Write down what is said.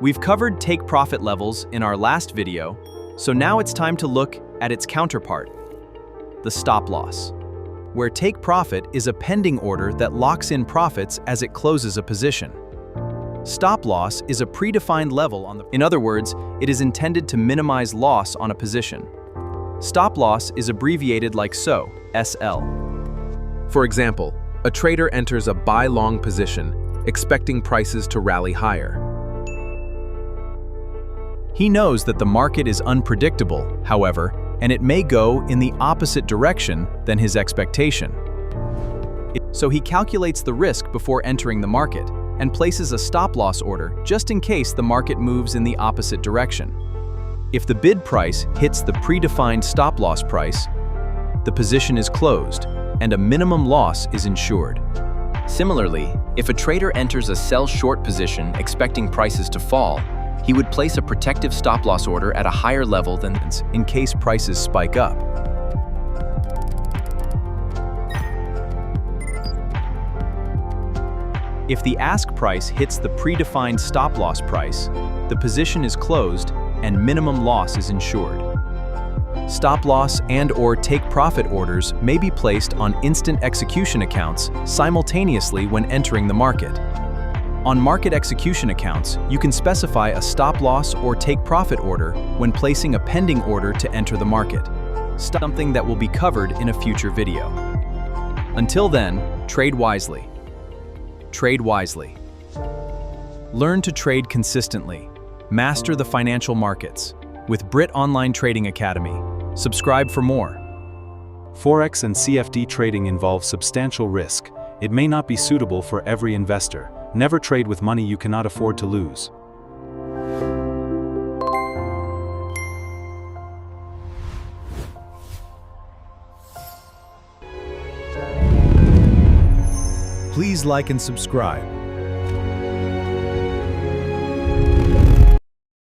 We've covered take profit levels in our last video, so now it's time to look at its counterpart, the stop loss, where take profit is a pending order that locks in profits as it closes a position. Stop loss is a predefined level on the. In other words, it is intended to minimize loss on a position. Stop loss is abbreviated like so, SL. For example, a trader enters a buy-long position, expecting prices to rally higher. He knows that the market is unpredictable, however, and it may go in the opposite direction than his expectation. So he calculates the risk before entering the market and places a stop-loss order just in case the market moves in the opposite direction. If the bid price hits the predefined stop-loss price, the position is closed and a minimum loss is ensured. Similarly, if a trader enters a sell-short position expecting prices to fall, he would place a protective stop-loss order at a higher level than in case prices spike up. If the ask price hits the predefined stop-loss price, the position is closed and minimum loss is ensured. Stop-loss and/or take-profit orders may be placed on instant execution accounts simultaneously when entering the market. On market execution accounts, you can specify a stop-loss or take-profit order when placing a pending order to enter the market, something that will be covered in a future video. Until then, trade wisely. Trade wisely. Learn to trade consistently. Master the financial markets with Britt Online Trading Academy. Subscribe for more. Forex and CFD trading involves substantial risk. It may not be suitable for every investor. Never trade with money you cannot afford to lose. Please like and subscribe.